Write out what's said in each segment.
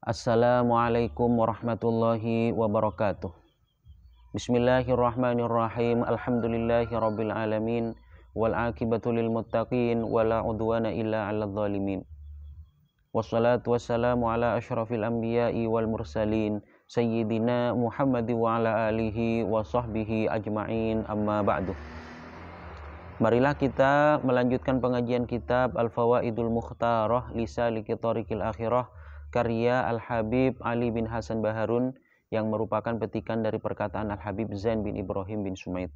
Assalamualaikum warahmatullahi wabarakatuh. Bismillahirrahmanirrahim. Alhamdulillahi rabbil alamin. Wal akibatu lil muttaqin. Wala udwana illa 'alal zalimin. Wassalatu wassalamu ala asyrafil anbiya'i wal mursalin Sayyidina Muhammad wa ala alihi wa sahbihi ajma'in, amma ba'du. Marilah kita melanjutkan pengajian kitab Al-Fawaidul Mukhtarah li Saliki Thariqil Akhirah karya Al-Habib Ali bin Hasan Baharun yang merupakan petikan dari perkataan Al-Habib Zain bin Ibrahim bin Sumaid.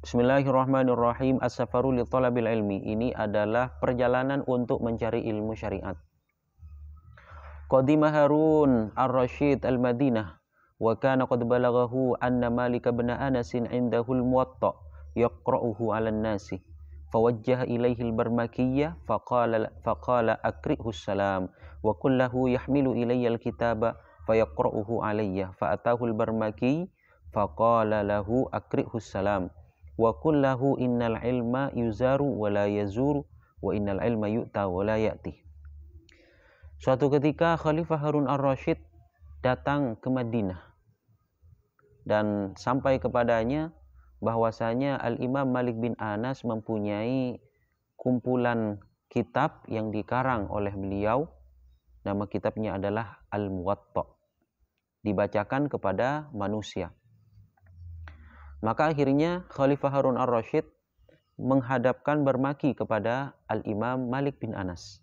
Bismillahirrahmanirrahim. As-safaru li thalabil ilmi. Ini adalah perjalanan untuk mencari ilmu syariat. Qadima Harun Ar-Rasyid Al-Madinah wa kana qad balaghahu anna Malik bin Anas indahul Muwatta yaqra'uhu 'alan nasi fawajjaha ilaihi al-Barmakiyyah faqala akrihu salam wa kullahu yahmilu ilayya al-kitaba fayaqra'uhu alayya fa'atahu al-Barmaki faqala lahu akrihu salam wa kullahu innal ilma yuzaru wa la yazuru wa innal ilma yu'ta wa la ya'ti. Suatu ketika Khalifah Harun Ar-Rasyid datang ke Madinah dan sampai kepadanya bahwasanya Al-Imam Malik bin Anas mempunyai kumpulan kitab yang dikarang oleh beliau. Nama kitabnya adalah Al-Muwatta, dibacakan kepada manusia. Maka akhirnya Khalifah Harun Ar-Rasyid menghadapkan Barmaki kepada Al-Imam Malik bin Anas.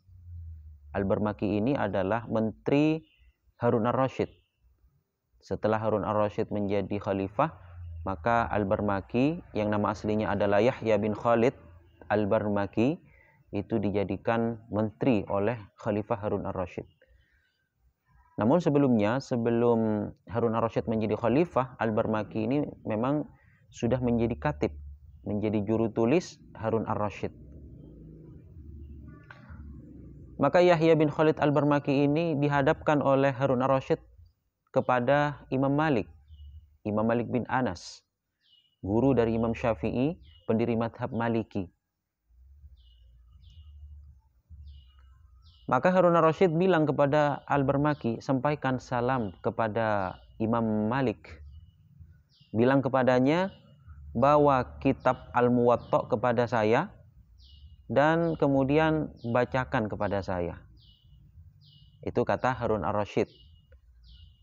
Al-Barmaki ini adalah menteri Harun Ar-Rasyid. Setelah Harun Ar-Rasyid menjadi khalifah, maka Al-Barmaki yang nama aslinya adalah Yahya bin Khalid Al-Barmaki itu dijadikan menteri oleh Khalifah Harun Ar-Rasyid. Namun sebelum Harun Ar-Rasyid menjadi khalifah, Al-Barmaki ini memang sudah menjadi katib, menjadi juru tulis Harun Ar-Rasyid. Maka Yahya bin Khalid Al-Barmaki ini dihadapkan oleh Harun Ar-Rasyid kepada Imam Malik bin Anas, guru dari Imam Syafi'i, pendiri madhab Maliki. Maka Harun Ar-Rasyid bilang kepada Al-Barmaki, sampaikan salam kepada Imam Malik. Bilang kepadanya, bawa kitab Al-Muwatta kepada saya dan kemudian bacakan kepada saya. Itu kata Harun Ar-Rasyid,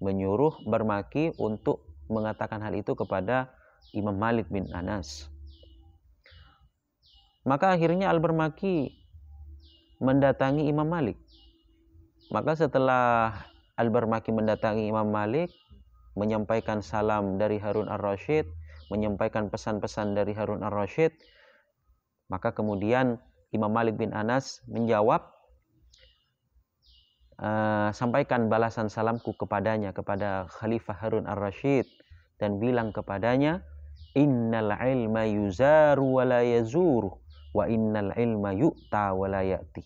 menyuruh Barmaki untuk mengatakan hal itu kepada Imam Malik bin Anas. Maka akhirnya Al-Barmaki mendatangi Imam Malik. Maka setelah Al-Barmaki mendatangi Imam Malik, menyampaikan salam dari Harun Ar-Rasyid, menyampaikan pesan-pesan dari Harun Ar-Rasyid, maka kemudian Imam Malik bin Anas menjawab, sampaikan balasan salamku kepadanya, kepada Khalifah Harun Ar-Rasyid, dan bilang kepadanya, innal ilma yuzaru wa la yazuru wa innal ilma yu'ta wa la ya'ti.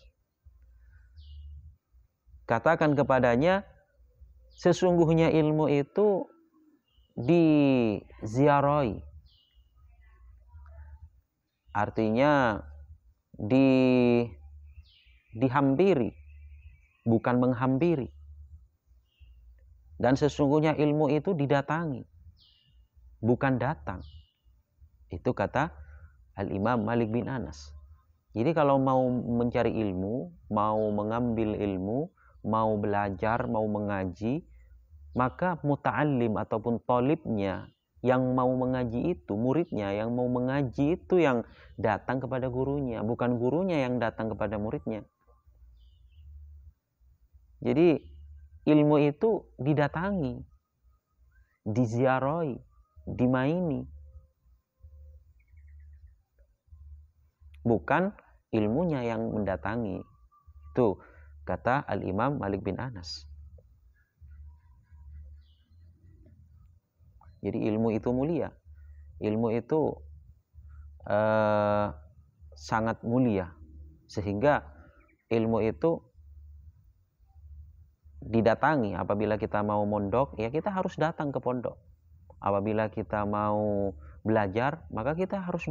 Katakan kepadanya, sesungguhnya ilmu itu diziarahi, artinya dihampiri, bukan menghampiri. Dan sesungguhnya ilmu itu didatangi, bukan datang. Itu kata Al-Imam Malik bin Anas. Jadi kalau mau mencari ilmu, mau mengambil ilmu, mau belajar, mau mengaji, maka muta'allim ataupun thalibnya yang mau mengaji itu, muridnya yang mau mengaji itu yang datang kepada gurunya, bukan gurunya yang datang kepada muridnya. Jadi ilmu itu didatangi, diziarahi, dimaini, bukan ilmunya yang mendatangi. Itu kata Al-Imam Malik bin Anas. Jadi ilmu itu mulia, ilmu itu sangat mulia, sehingga ilmu itu didatangi. Apabila kita mau mondok, ya kita harus datang ke pondok. Apabila kita mau belajar, maka kita harus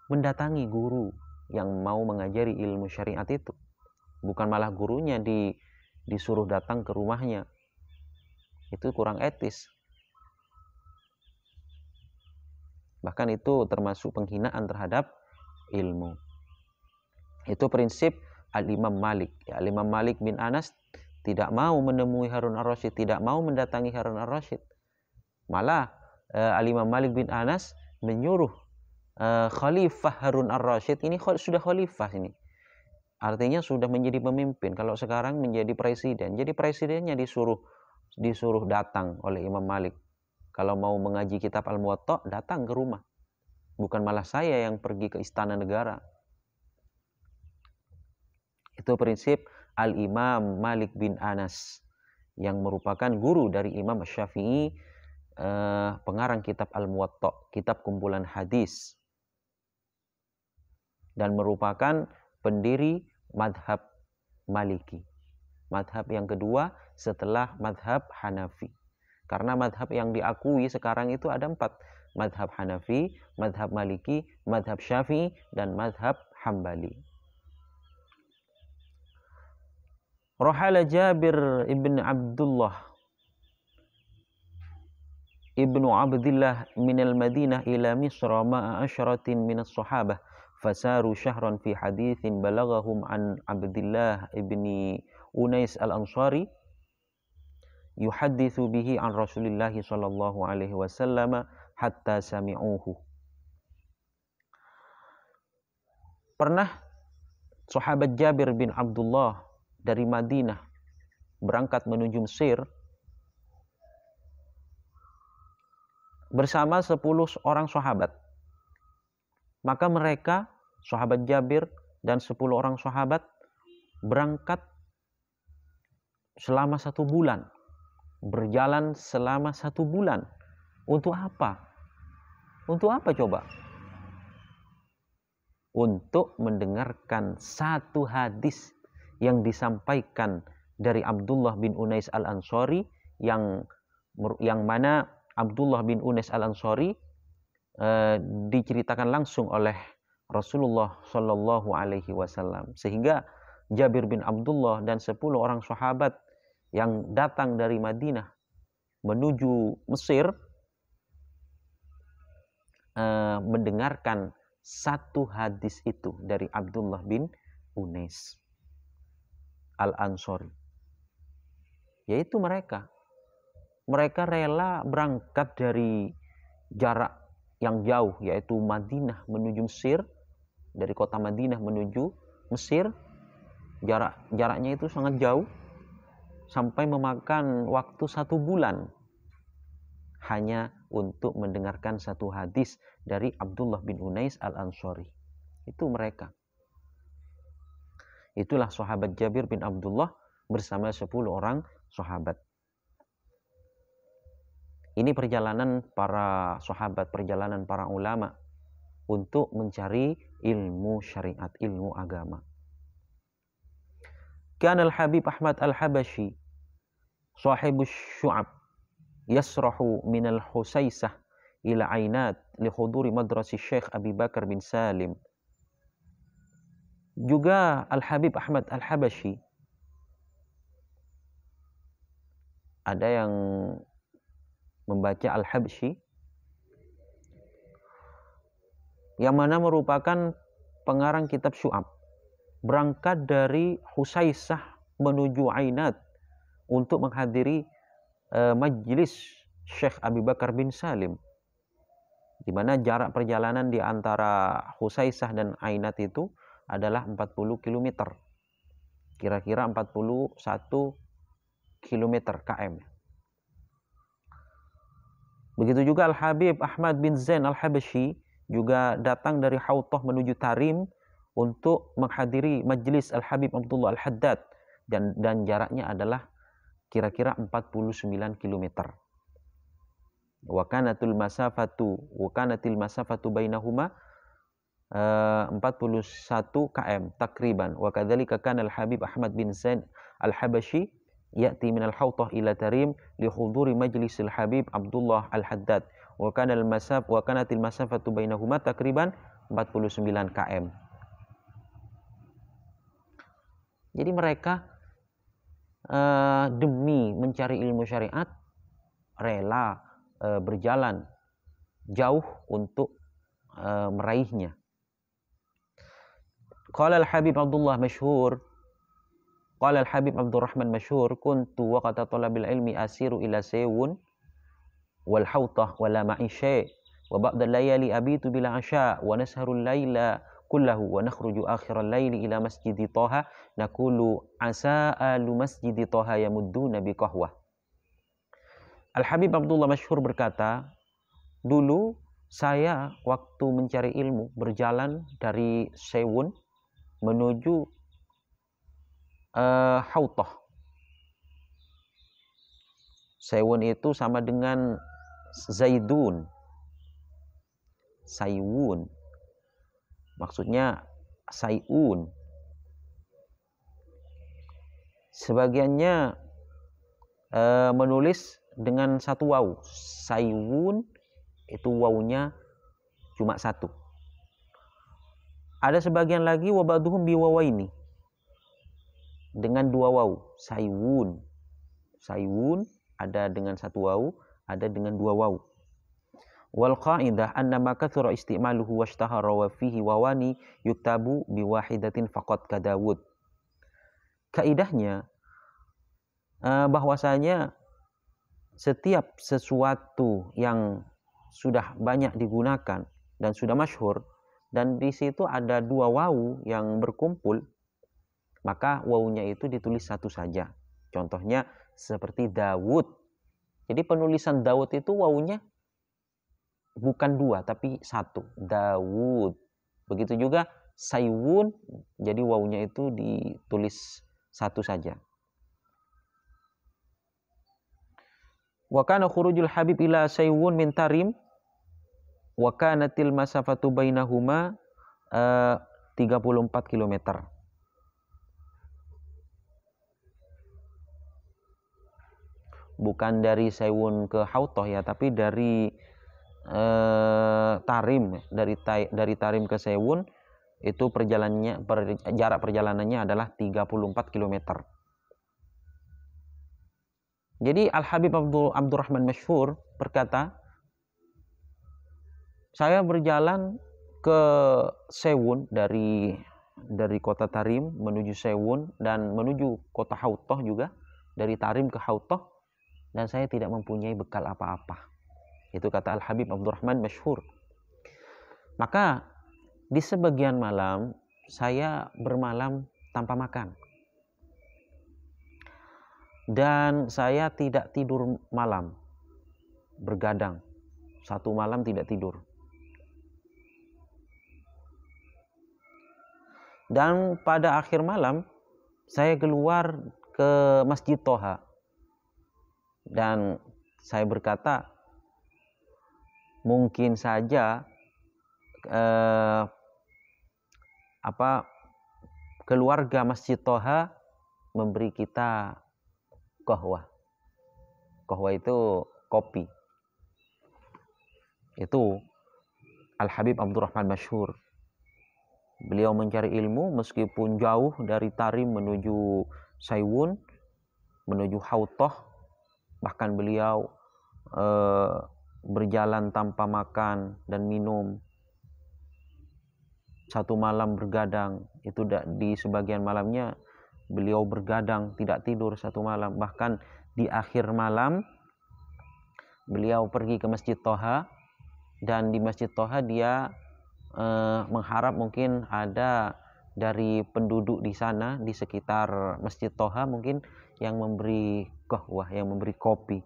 mendatangi guru yang mau mengajari ilmu syariat itu. Bukan malah gurunya disuruh datang ke rumahnya. Itu kurang etis. Bahkan itu termasuk penghinaan terhadap ilmu. Itu prinsip Al-Imam Malik. Ya, Al-Imam Malik bin Anas tidak mau menemui Harun ar-Rasyid, tidak mau mendatangi Harun ar-Rasyid. Malah Al-Imam Malik bin Anas menyuruh Khalifah Harun ar-Rasyid, ini sudah khalifah ini. Artinya sudah menjadi pemimpin. Kalau sekarang menjadi presiden. Jadi presidennya disuruh datang oleh Imam Malik. Kalau mau mengaji kitab Al-Muwatta, datang ke rumah. Bukan malah saya yang pergi ke istana negara. Itu prinsip Al-Imam Malik bin Anas yang merupakan guru dari Imam Syafi'i, pengarang kitab Al-Muwatta, kitab kumpulan hadis, dan merupakan pendiri madhab Maliki, madhab yang kedua setelah madhab Hanafi. Karena madhab yang diakui sekarang itu ada 4, madhab Hanafi, madhab Maliki, madhab Syafi'i, dan madhab Hambali. Rahala Jabir ibn Abdullah ibnu Abdillah minal Madinah ila Misra ma'a asyaratin minas sahabah fasaru syahran fi hadithin balaghahum an Abdillah ibni Unais al-Ansari yuhadditsu bihi an Rasulillah sallallahu alaihi wasallam hatta sami'uhu. Pernah sahabat Jabir bin Abdullah dari Madinah berangkat menuju Mesir bersama 10 orang sahabat. Maka mereka, sahabat Jabir dan 10 orang sahabat, berangkat selama 1 bulan. Berjalan selama 1 bulan. Untuk apa? Untuk apa coba? Untuk mendengarkan 1 hadis yang disampaikan dari Abdullah bin Unais al-Ansari, yang mana Abdullah bin Unais al-Ansari diceritakan langsung oleh Rasulullah Shallallahu Alaihi Wasallam, sehingga Jabir bin Abdullah dan 10 orang sahabat yang datang dari Madinah menuju Mesir mendengarkan 1 hadis itu dari Abdullah bin Unais al-Ansari, yaitu mereka rela berangkat dari jarak yang jauh, yaitu Madinah menuju Mesir. Dari kota Madinah menuju Mesir, jaraknya itu sangat jauh, sampai memakan waktu 1 bulan hanya untuk mendengarkan 1 hadis dari Abdullah bin Unais al-Ansari. Itu mereka. Itulah sahabat Jabir bin Abdullah bersama 10 orang sahabat. Ini perjalanan para sahabat, perjalanan para ulama untuk mencari ilmu syariat, ilmu agama. Kana al-Habib Ahmad al-Habashi sahibus syu'ab yasrahu min al-Husaysah ila Ainat li huduri madrasi Syekh Abi Bakar bin Salim. Juga Al-Habib Ahmad al-Habashi, ada yang membaca Al-Habsyi, yang mana merupakan pengarang kitab Syu'ab, berangkat dari Husaysah menuju Ainat untuk menghadiri majlis Syekh Abi Bakar bin Salim, di mana jarak perjalanan di antara Husaysah dan Ainat itu adalah 40 km, kira-kira 41 km km. Begitu juga Al-Habib Ahmad bin Zain Al-Habashi juga datang dari Hautah menuju Tarim untuk menghadiri majlis Al-Habib Abdullah Al-Haddad, dan jaraknya adalah kira-kira 49 km. Wa kanatil masafatu bainahuma 41 km takriban. Wa kadzalika kana Al-Habib Ahmad bin Zain Al-Habashi ya'ti min al-Hautah ila Tarim li huduri majlis al-Habib Abdullah al-Haddad wa kanatil masafatu bainahuma takriban 49 km. Jadi mereka demi mencari ilmu syariat rela berjalan jauh untuk meraihnya. Qala al-Habib Abdullah Masyhur, qala al-Habib Abdurrahman Masyhur, kuntu waqta talabil ilmi asiru ila Sewun wal Hawtah wala ma'i syai' wa ba'da layali abitu bila asya' wa nasharu al-laila kullahu wa nakhruju akhir al-laili ila masjidi Taha naqulu asa alu masjidi Taha yamudduna bi qahwah. Al-Habib Abdullah Masyhur berkata, dulu saya waktu mencari ilmu berjalan dari Sewun menuju Hawtah. Sewun itu sama dengan Zaidun, Saiwun, maksudnya Saiun. Sebagiannya menulis dengan satu waw. Saiwun itu wawnya cuma satu. Ada sebagian lagi wabaduhum biwawaini dengan dua waw. Saiwun, Saiwun ada dengan satu waw, ada dengan dua waw. Wal qaidah anna ma kathura istimaluhu washtahara wa fihi wawani yuktabu biwahidatin faqat ka Dawud. Kaidahnya bahwasanya setiap sesuatu yang sudah banyak digunakan dan sudah masyhur dan di situ ada dua waw yang berkumpul, maka wawnya itu ditulis satu saja. Contohnya seperti Dawud. Jadi penulisan Dawud itu wawnya bukan dua tapi satu, Dawud. Begitu juga Saiwun, jadi wawnya itu ditulis satu saja. Wa kana khurujul Habib ila Saiwun min Tarim wa kanatil masafatu bainahuma 34 km. Bukan dari Saiwun ke Hawtah ya, tapi dari Tarim, dari Tarim ke Saiwun itu jarak perjalanannya adalah 34 km. Jadi Al-Habib Abdurrahman Masyhur berkata, saya berjalan ke Sewun dari kota Tarim menuju Sewun dan menuju kota Hawtah juga, dari Tarim ke Hawtah, dan saya tidak mempunyai bekal apa-apa. Itu kata Al-Habib Abdurrahman Masyhur. Maka di sebagian malam saya bermalam tanpa makan. Dan saya tidak tidur malam, bergadang. Satu malam tidak tidur. Dan pada akhir malam saya keluar ke Masjid Toha dan saya berkata, mungkin saja keluarga Masjid Toha memberi kita qahwah. Qahwah itu kopi. Itu Al-Habib Abdurrahman Masyhur. Beliau mencari ilmu meskipun jauh dari Tarim menuju Saiwun, menuju Hawtah. Bahkan beliau berjalan tanpa makan dan minum. Satu malam bergadang. Itu di sebagian malamnya beliau bergadang, tidak tidur satu malam. Bahkan di akhir malam beliau pergi ke Masjid Toha, dan di Masjid Toha dia mengharap mungkin ada dari penduduk di sana, di sekitar Masjid Toha mungkin yang memberi qahwah, yang memberi kopi.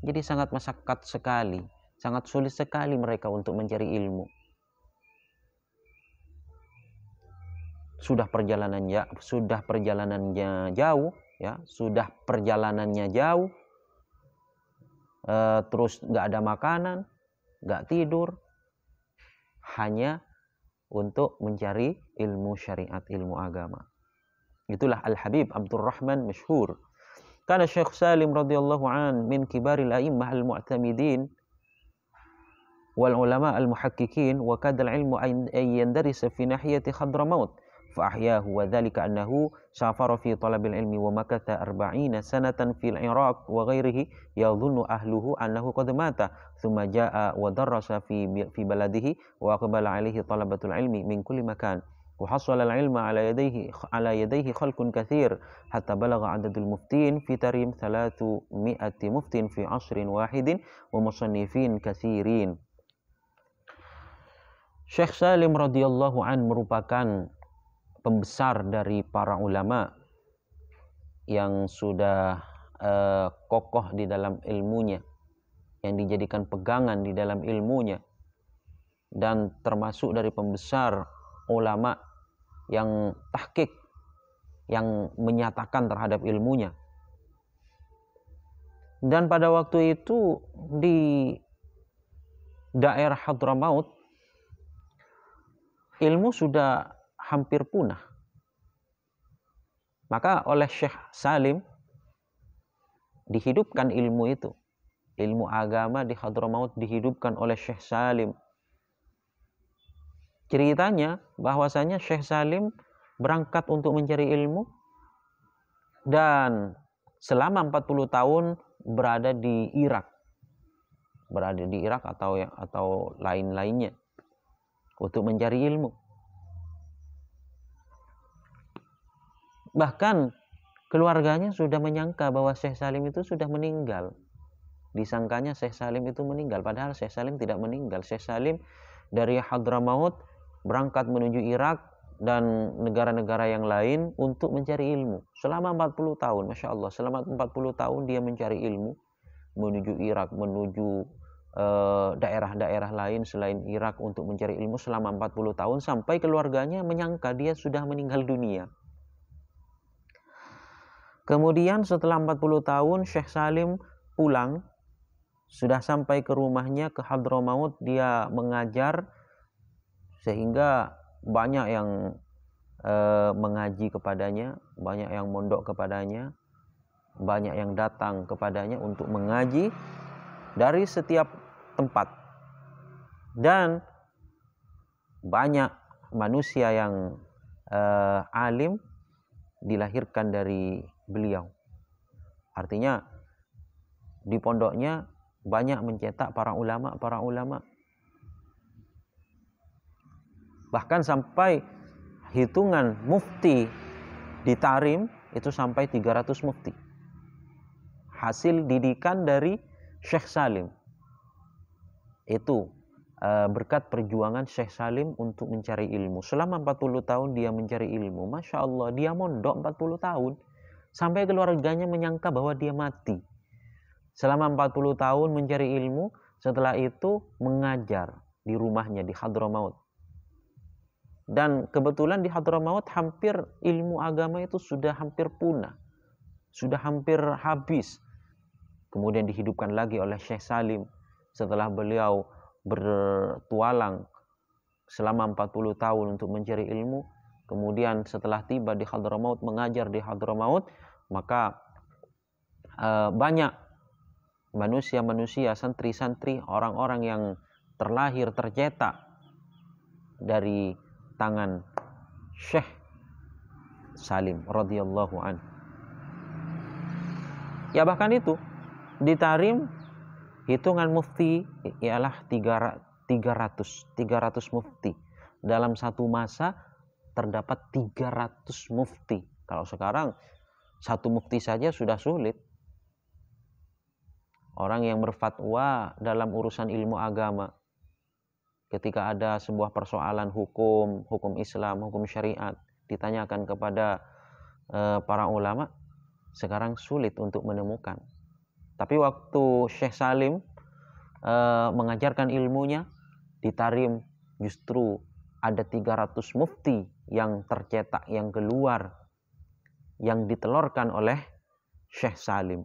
Jadi sangat masyaqqat sekali, sangat sulit sekali mereka untuk mencari ilmu. Sudah perjalanannya jauh, terus nggak ada makanan, nggak tidur, hanya untuk mencari ilmu syariat, ilmu agama. Itulah Al-Habib Abdurrahman Masyhur. Kana Syekh Salim radhiyallahu an min kibaril a'immah al-mu'tamidin wal ulama al-muhaqqiqin wa kadal ilmu ay yandarisa fi nahiyati Hadramaut فأحياه وذلك أنه سافر في طلب العلم ومكث 40 سنة في العراق وغيره يظن أهله أنه قد مات ثم جاء ودرس في بلده وأقبل عليه طلبة العلم من كل مكان وحصل العلم على يديه خلق كثير حتى بلغ عدد المفتين في تريم 300 مفت في عصر واحد ومصنفين كثيرين. Syekh Salim radhiyallahu an merupakan pembesar dari para ulama yang sudah kokoh di dalam ilmunya, yang dijadikan pegangan di dalam ilmunya, dan termasuk dari pembesar ulama yang tahqiq, yang menyatakan terhadap ilmunya. Dan pada waktu itu di daerah Hadramaut ilmu sudah hampir punah. Maka oleh Syekh Salim dihidupkan ilmu itu. Ilmu agama di Hadramaut dihidupkan oleh Syekh Salim. Ceritanya bahwasanya Syekh Salim berangkat untuk mencari ilmu dan selama 40 tahun berada di Irak. Berada di Irak atau lain-lainnya untuk mencari ilmu. Bahkan keluarganya sudah menyangka bahwa Syekh Salim itu sudah meninggal. Disangkanya Syekh Salim itu meninggal, padahal Syekh Salim tidak meninggal. Syekh Salim dari Hadramaut berangkat menuju Irak dan negara-negara yang lain untuk mencari ilmu. Selama 40 tahun, Masya Allah, selama 40 tahun dia mencari ilmu, menuju Irak, menuju daerah-daerah lain selain Irak untuk mencari ilmu selama 40 tahun, sampai keluarganya menyangka dia sudah meninggal dunia. Kemudian setelah 40 tahun Syekh Salim pulang, sudah sampai ke rumahnya ke Hadramaut, dia mengajar sehingga banyak yang mengaji kepadanya, banyak yang mondok kepadanya, banyak yang datang kepadanya untuk mengaji dari setiap tempat. Dan banyak manusia yang alim dilahirkan dari beliau. Artinya di pondoknya banyak mencetak para ulama. Bahkan sampai hitungan mufti di Tarim itu sampai 300 mufti. Hasil didikan dari Syekh Salim. Itu berkat perjuangan Syekh Salim untuk mencari ilmu. Selama 40 tahun dia mencari ilmu. Masya Allah, dia mondok 40 tahun. Sampai keluarganya menyangka bahwa dia mati. Selama 40 tahun mencari ilmu, setelah itu mengajar di rumahnya di Hadramaut. Dan kebetulan di Hadramaut hampir ilmu agama itu sudah hampir punah. Sudah hampir habis. Kemudian dihidupkan lagi oleh Syekh Salim setelah beliau bertualang selama 40 tahun untuk mencari ilmu. Kemudian setelah tiba di Hadramaut, mengajar di Hadramaut, maka banyak manusia-manusia, santri-santri, orang-orang yang terlahir, tercetak dari tangan Syekh Salim radhiyallahu an. Ya bahkan itu di Tarim hitungan mufti ialah 300 mufti. Dalam satu masa terdapat 300 mufti. Kalau sekarang satu mufti saja sudah sulit. Orang yang berfatwa dalam urusan ilmu agama, ketika ada sebuah persoalan hukum Islam, hukum syariat, ditanyakan kepada para ulama, sekarang sulit untuk menemukan. Tapi waktu Syekh Salim mengajarkan ilmunya di Tarim, justru ada 300 mufti yang tercetak, yang keluar, yang ditelurkan oleh Syekh Salim.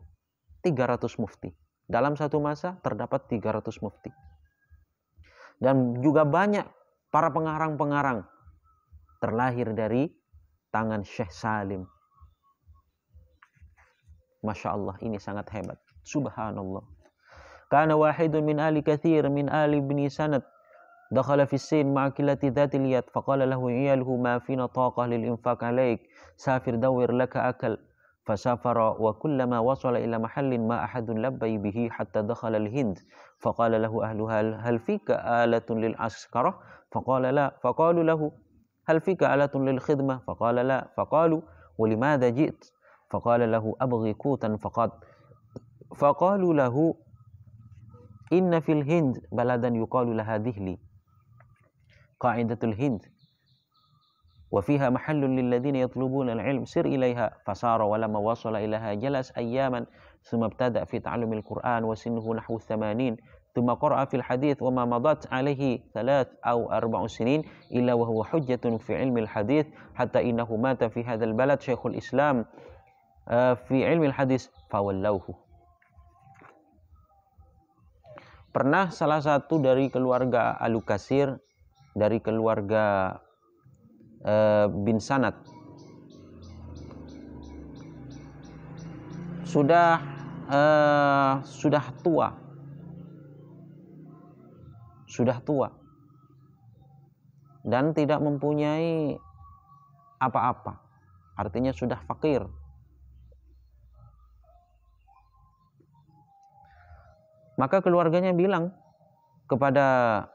300 mufti. Dalam satu masa terdapat 300 mufti. Dan juga banyak para pengarang-pengarang terlahir dari tangan Syekh Salim. Masya Allah, ini sangat hebat. Subhanallah. Kana wahidun min ali kathir min ali ibni sanad dakhala fi sin ma'a qillati dhatil yad faqala lahu iyaluhu ma fina taqah lil infaq alaik safir dawir laka akal fasafara wa kullama wasala ila mahallin ma ahadun labbai bihi hatta dakhala al-Hind faqala lahu ahluha hal fika alatun lil askarah faqala la faqalu lahu hal fika alatun lil khidmah faqala la faqalu wa limadha ji't faqala lahu abghi qutan faqad faqalu lahu inna fil Hind baladan yuqalu laha Dihli qa'idatul Hind wa fiha mahallun lil ladzina yatlubuna al-'ilm sir ilaiha fasara wa lamma wasala ilaha jalas ayyaman thumma ibtada fi ta'allumil Qur'an wa sinnuhu nahwu 80 thumma qara'a fil hadits wa ma madat alayhi 3 aw 4 sinin illa wa huwa hujjatun fi 'ilmi al-hadits hatta innahu mata fi hadzal balad Syekhul Islam fi 'ilmi al-hadits fawallauhu. Pernah salah satu dari keluarga Al-Kasir, dari keluarga bin Sanad, sudah tua dan tidak mempunyai apa-apa, artinya sudah fakir. Maka keluarganya bilang kepada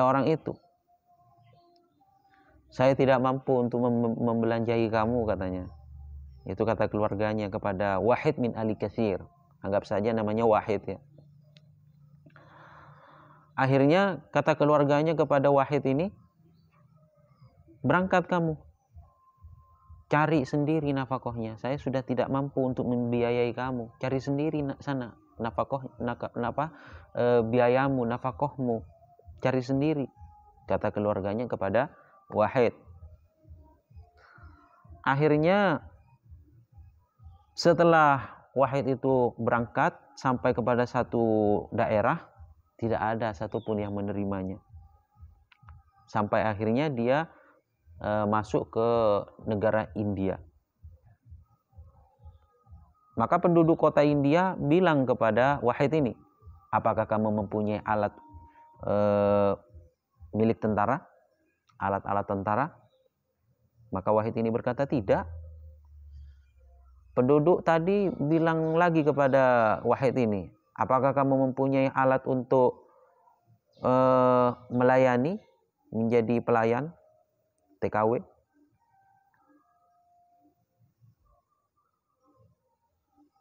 orang itu, saya tidak mampu untuk membelanjahi kamu, katanya. Itu kata keluarganya kepada Wahid min Ali Katsir. Anggap saja namanya Wahid, ya. Akhirnya kata keluarganya kepada Wahid ini, berangkat kamu, cari sendiri nafkahnya. Saya sudah tidak mampu untuk membiayai kamu. Cari sendiri sana biayamu, nafkahmu, cari sendiri, kata keluarganya kepada Wahid. Akhirnya setelah Wahid itu berangkat sampai kepada satu daerah, tidak ada satupun yang menerimanya. Sampai akhirnya dia masuk ke negara India. Maka penduduk kota India bilang kepada Wahid ini, apakah kamu mempunyai alat milik tentara? Alat-alat tentara? Maka Wahid ini berkata tidak. Penduduk tadi bilang lagi kepada Wahid ini, apakah kamu mempunyai alat untuk melayani, menjadi pelayan TKW?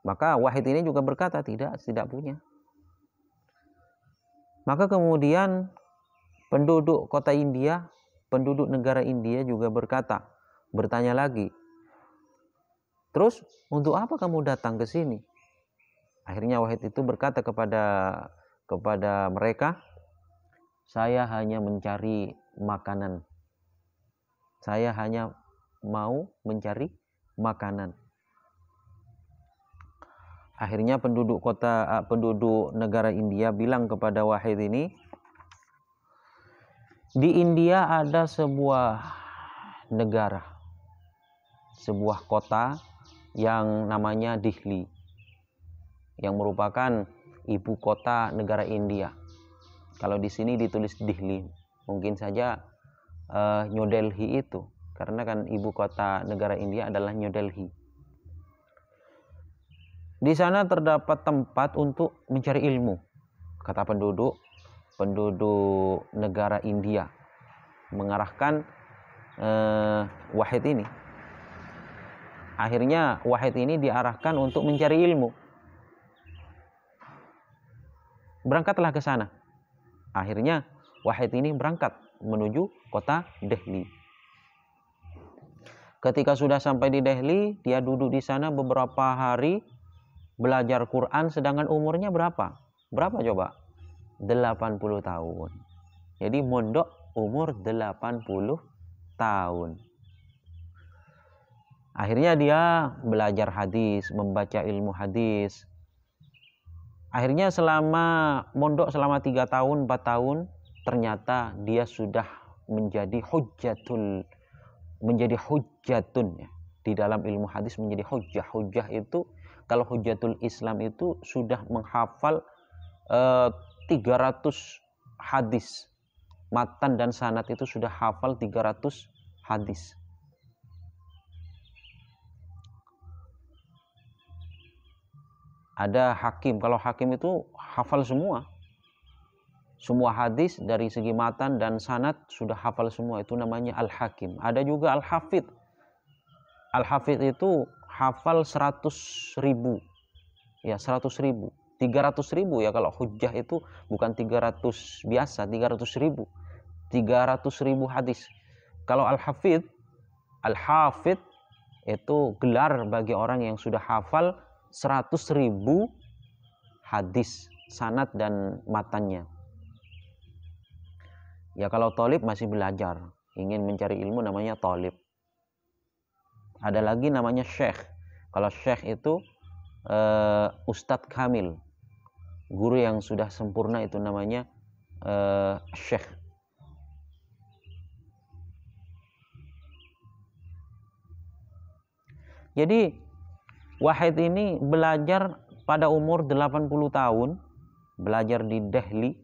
Maka Wahid ini juga berkata tidak punya. Maka kemudian penduduk kota India, penduduk negara India juga bertanya lagi, terus untuk apa kamu datang ke sini? Akhirnya Wahid itu berkata kepada mereka, saya hanya mencari makanan. Saya hanya mau mencari makanan. Akhirnya penduduk negara India bilang kepada Wahid ini, di India ada sebuah negara, sebuah kota yang namanya Dihli, yang merupakan ibu kota negara India. Kalau di sini ditulis Dihli, mungkin saja New Delhi itu, karena kan ibu kota negara India adalah New Delhi. Di sana terdapat tempat untuk mencari ilmu, kata penduduk negara India, mengarahkan Wahid ini. Akhirnya Wahid ini diarahkan untuk mencari ilmu. Berangkatlah ke sana. Akhirnya Wahid ini berangkat menuju kota Delhi. Ketika sudah sampai di Delhi, dia duduk di sana beberapa hari belajar Quran, sedangkan umurnya berapa? Berapa coba? 80 tahun. Jadi mondok umur 80 tahun. Akhirnya dia belajar hadis, membaca ilmu hadis. Akhirnya selama mondok selama 3 tahun, 4 tahun, ternyata dia sudah menjadi hujjatun ya. Di dalam ilmu hadis menjadi hujjah. Hujjah itu, kalau hujjatul Islam itu sudah menghafal 300 hadis. matan dan sanad itu sudah hafal 300 hadis. Ada hakim, kalau hakim itu hafal semua hadis dari segi matan dan sanad sudah hafal semua, itu namanya al-hakim. Ada juga al-hafidh. Al-hafidh itu hafal 100.000, ya 100.000, 300.000 ya, kalau hujjah itu bukan 300 biasa, 300.000, 300.000 hadis. Kalau al-hafidh itu gelar bagi orang yang sudah hafal 100.000 hadis, sanad dan matannya. Ya kalau thalib masih belajar, ingin mencari ilmu namanya thalib. Ada lagi namanya syekh. Kalau syekh itu ustadz kamil, guru yang sudah sempurna, itu namanya syekh. Jadi Wahid ini belajar pada umur 80 tahun, belajar di Delhi,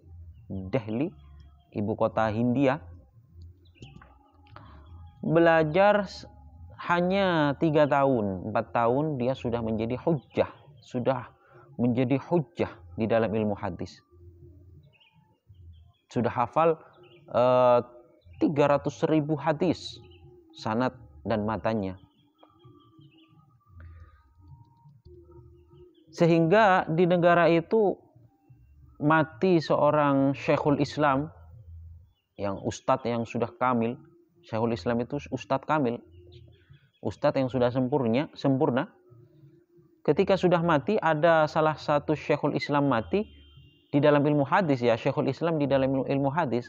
ibu kota Hindia. Belajar hanya 3 tahun, 4 tahun dia sudah menjadi hujjah di dalam ilmu hadis. Sudah hafal 300.000 hadis, sanad dan matanya. Sehingga di negara itu mati seorang Syekhul Islam, yang ustadz yang sudah kamil. Syekhul Islam itu ustadz kamil, ustadz yang sudah sempurna. Ketika sudah mati, ada salah satu Syekhul Islam mati di dalam ilmu hadis, ya, Syekhul Islam di dalam ilmu hadis.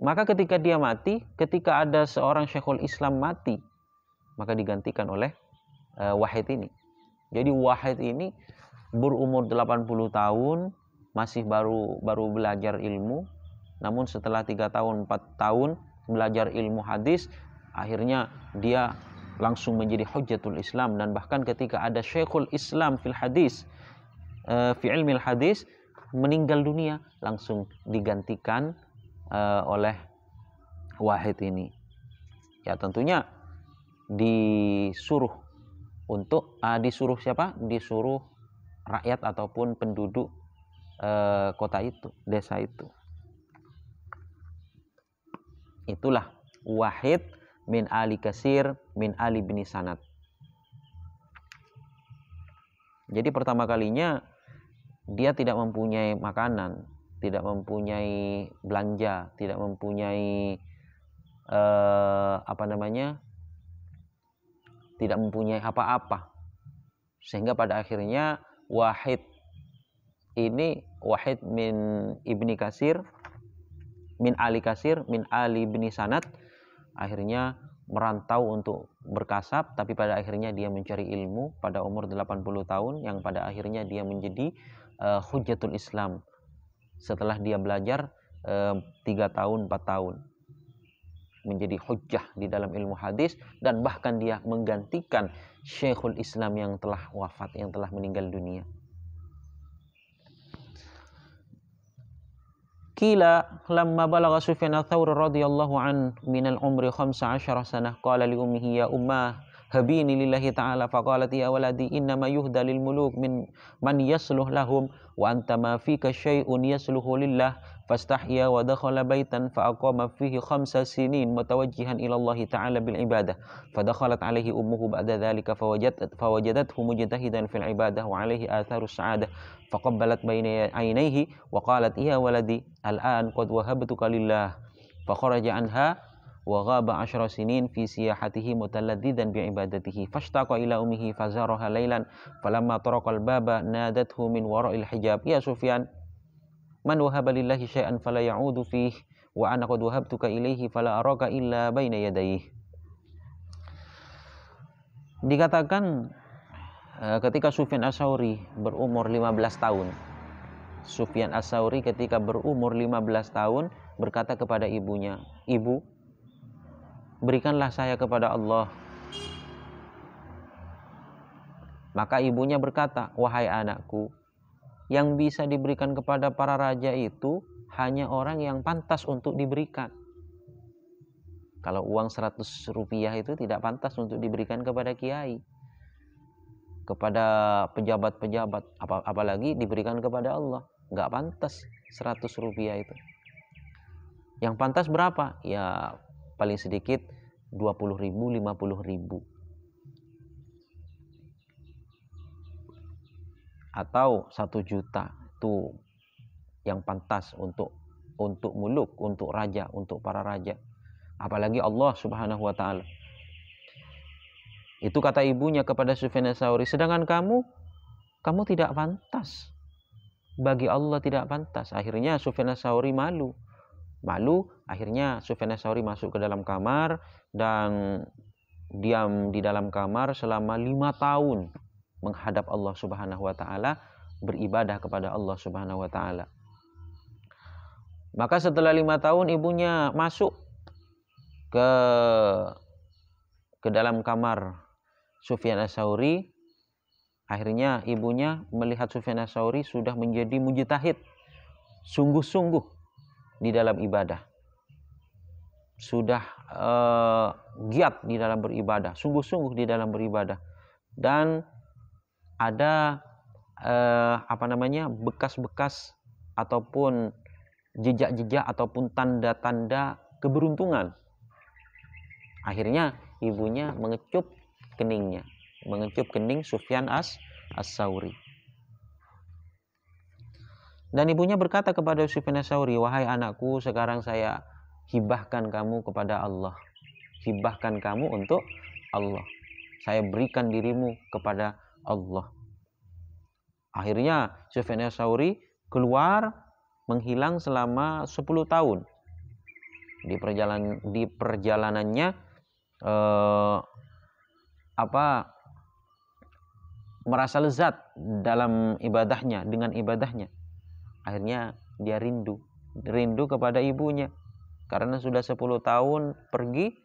Maka ketika dia mati, ketika ada seorang Syekhul Islam mati, maka digantikan oleh Wahid ini. Jadi Wahid ini berumur 80 tahun, masih baru belajar ilmu. Namun setelah 3 tahun, 4 tahun belajar ilmu hadis, akhirnya dia langsung menjadi hujjatul Islam. Dan bahkan ketika ada Syekhul Islam fil hadis, fi ilmil hadis, meninggal dunia, langsung digantikan oleh Wahid ini. Ya tentunya disuruh siapa? Disuruh rakyat ataupun penduduk kota itu, desa itu. Itulah Wahid min Ali Kasir min Ali bin Sanad. Jadi pertama kalinya dia tidak mempunyai makanan, tidak mempunyai belanja, tidak mempunyai tidak mempunyai apa-apa. Sehingga pada akhirnya Wahid min Ibni Kasir min Ali Kasir min Ali bin Sanad akhirnya merantau untuk berkasab, tapi pada akhirnya dia mencari ilmu pada umur 80 tahun, yang pada akhirnya dia menjadi hujjatul Islam setelah dia belajar 3 tahun 4 tahun menjadi hujjah di dalam ilmu hadis, dan bahkan dia menggantikan Syekhul Islam yang telah wafat, yang telah meninggal dunia. Qila lamma balagha Sufyan ats-Tsauri radhiyallahu an min al-umri 15 sanah qala li ummihi ya ummah habini lillahi ta'ala faqalat ya waladi innama yuhda lil muluk min man yasluh lahum wa anta ma fika syai'un yasluhu lillah fastahya wa dakhala baitan fa aqama fihi 5 sinin mutawajjihan ila Allah ta'ala bil ibadah fadakhalat alaihi ummuhu ba'da dhalika fawajadathu mujtahidan fil ibadah wa alaihi atharus sa'adah faqabbalat baina aynayhi wa qalat ya waladi al'an qad wahabtuka lillah fakharaja anha wa ghaba 10 sinin fi siyahatihi mutaladdidan bi ibadatihi fashtaqa ila ummihi fazaraha laylan falamma taraqa al-baba nadathu min wara'il hijab ya Sufyan man wahaba lillahi syai'an fala ya'udu fihi wa ana qad wahabtuka ilaihi fala araka illa baina yadayhi. Dikatakan ketika Sufyan Ats-Tsauri berumur 15 tahun, Sufyan Ats-Tsauri ketika berumur 15 tahun berkata kepada ibunya, "Ibu, berikanlah saya kepada Allah." Maka ibunya berkata, "Wahai anakku, yang bisa diberikan kepada para raja itu hanya orang yang pantas untuk diberikan. Kalau uang 100 rupiah itu tidak pantas untuk diberikan kepada kiai, kepada pejabat-pejabat, apalagi diberikan kepada Allah. Nggak pantas 100 rupiah itu. Yang pantas berapa? Ya paling sedikit 20.000, 50.000. Atau 1 juta. Itu yang pantas untuk muluk, untuk raja, untuk para raja. Apalagi Allah Subhanahu wa taala. Itu kata ibunya kepada Sufyan Ats-Tsauri, sedangkan kamu tidak pantas. Bagi Allah tidak pantas. Akhirnya Sufyan Ats-Tsauri malu. Akhirnya Sufyan Ats-Tsauri masuk ke dalam kamar dan diam di dalam kamar selama 5 tahun menghadap Allah Subhanahu wa taala, beribadah kepada Allah Subhanahu wa taala. Maka setelah 5 tahun ibunya masuk ke dalam kamar Sufyan Ats-Tsauri. Akhirnya ibunya melihat Sufyan Ats-Tsauri sudah menjadi mujtahid, sungguh-sungguh di dalam ibadah, sudah giat di dalam beribadah, sungguh-sungguh di dalam beribadah, dan ada bekas-bekas ataupun jejak-jejak ataupun tanda-tanda keberuntungan. Akhirnya ibunya mengecup kening Sufyan Ats-Tsauri. Dan ibunya berkata kepada Sufyan Ats-Tsauri, wahai anakku, sekarang saya hibahkan kamu kepada Allah. Hibahkan kamu untuk Allah. Saya berikan dirimu kepada Allah. Akhirnya Sufyan Ats-Tsauri keluar, menghilang selama 10 tahun. Di perjalanannya merasa lezat dalam ibadahnya, dengan ibadahnya. Akhirnya dia rindu kepada ibunya. Karena sudah 10 tahun pergi,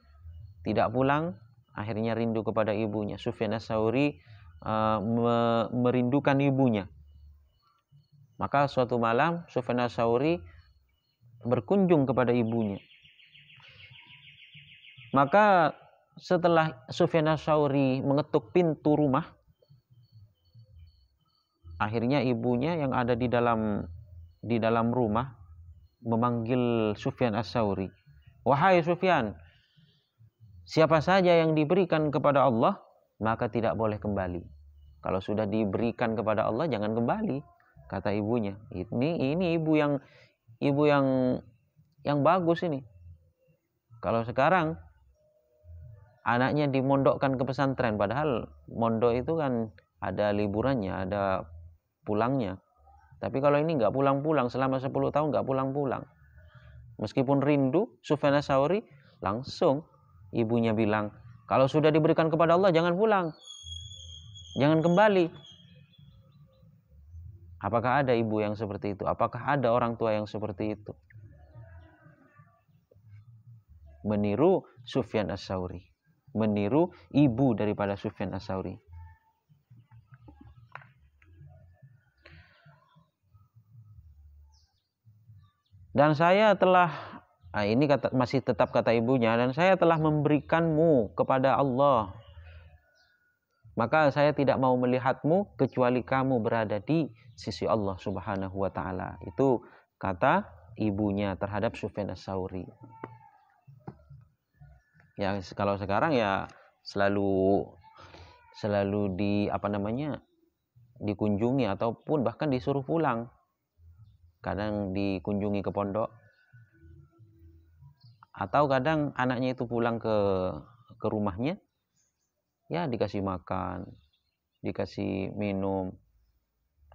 tidak pulang, akhirnya rindu kepada ibunya. Sufyan Ats-Tsauri merindukan ibunya. Maka suatu malam Sufyan Ats-Tsauri berkunjung kepada ibunya. Maka setelah Sufyan Ats-Tsauri mengetuk pintu rumah, akhirnya ibunya yang ada di dalam rumah memanggil Sufyan Ats-Tsauri. Wahai Sufyan, siapa saja yang diberikan kepada Allah maka tidak boleh kembali. Kalau sudah diberikan kepada Allah jangan kembali, kata ibunya. Ini ibu yang bagus ini. Kalau sekarang anaknya dimondokkan ke pesantren, padahal mondok itu kan ada liburannya, ada pulangnya. Tapi kalau ini nggak pulang-pulang, selama 10 tahun nggak pulang-pulang. Meskipun rindu, Sufyan Ats-Tsauri langsung ibunya bilang, kalau sudah diberikan kepada Allah jangan pulang, jangan kembali. Apakah ada ibu yang seperti itu? Apakah ada orang tua yang seperti itu? Meniru Sufyan Ats-Tsauri, meniru ibu daripada Sufyan Ats-Tsauri. Dan saya telah, masih tetap kata ibunya, dan saya telah memberikanmu kepada Allah. Maka saya tidak mau melihatmu kecuali kamu berada di sisi Allah Subhanahu wa taala. Itu kata ibunya terhadap Sufyan Ats-Tsauri. Ya kalau sekarang ya selalu dikunjungi ataupun bahkan disuruh pulang. Kadang dikunjungi ke pondok, atau kadang anaknya itu pulang ke rumahnya, ya dikasih makan, dikasih minum,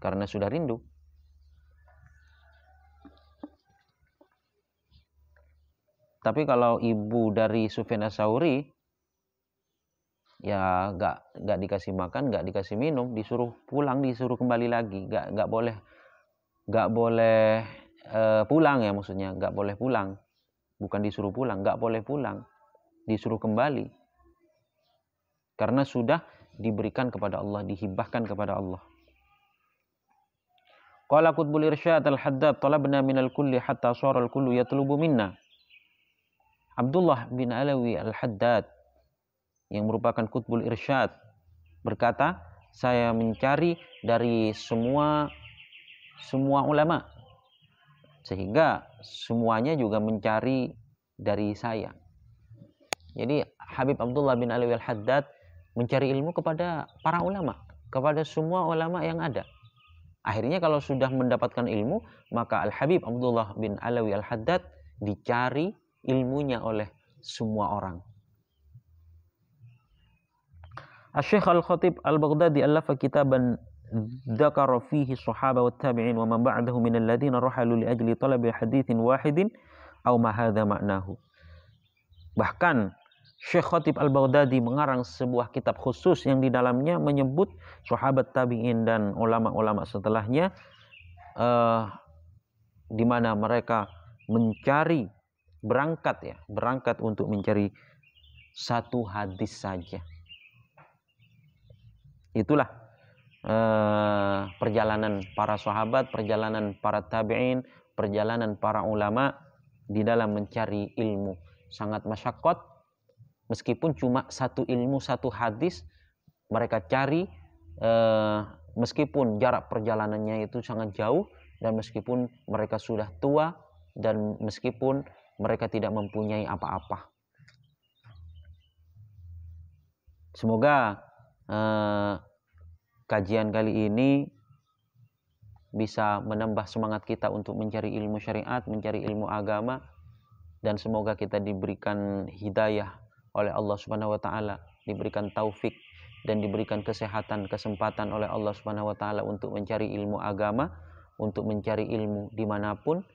karena sudah rindu. Tapi kalau ibu dari Sufyan Ats-Tsauri, ya nggak dikasih makan, nggak dikasih minum, disuruh pulang, disuruh kembali lagi, nggak boleh pulang ya, maksudnya nggak boleh pulang, bukan disuruh pulang, nggak boleh pulang, disuruh kembali, karena sudah diberikan kepada Allah, dihibahkan kepada Allah. Qala qutbul irsyad al-Haddad talabna minal kulli hatta shara al-kullu yatlubu minna. Abdullah bin Alawi al-Haddad yang merupakan qutbul irsyad berkata, saya mencari dari semua ulama sehingga semuanya juga mencari dari saya. Jadi Habib Abdullah bin Alawi al-Haddad mencari ilmu kepada para ulama, kepada semua ulama yang ada. Akhirnya kalau sudah mendapatkan ilmu, maka Al-Habib Abdullah bin Alawi al-Haddad dicari ilmunya oleh semua orang. Asy-Syaikh Al-Khatib Al-Baghdadi allafa kitaban dzakara fihi sahaba wat tabi'in wa man ba'dahu min alladziina rahalu li ajli talabi haditsin wahidin aw ma hadza ma'nahu. Bahkan Syekh Khatib Al-Baghdadi mengarang sebuah kitab khusus yang di dalamnya menyebut sahabat tabi'in dan ulama-ulama setelahnya, di mana mereka berangkat untuk mencari satu hadis saja. Itulah perjalanan para sahabat, perjalanan para tabi'in, perjalanan para ulama di dalam mencari ilmu. Sangat masyaqqat. Meskipun cuma satu ilmu, satu hadis mereka cari, meskipun jarak perjalanannya itu sangat jauh, dan meskipun mereka sudah tua, dan meskipun mereka tidak mempunyai apa-apa. Semoga kajian kali ini bisa menambah semangat kita untuk mencari ilmu syariat, mencari ilmu agama, dan semoga kita diberikan hidayah oleh Allah Subhanahu wa taala, diberikan taufik dan diberikan kesempatan oleh Allah Subhanahu wa taala untuk mencari ilmu agama, untuk mencari ilmu dimanapun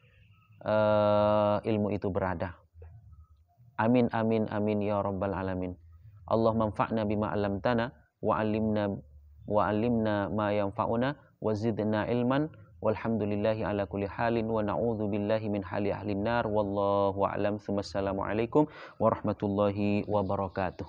ilmu itu berada. Amin amin amin ya rabbal alamin. Allah manfa'na bima 'allamtana wa 'allimna ma yanfa'una wa zidna ilman walhamdulillahi ala kulli halin wa na'udzu billahi min hali ahlin nar wallahu a'lam. Assalamualaikum warahmatullahi wabarakatuh.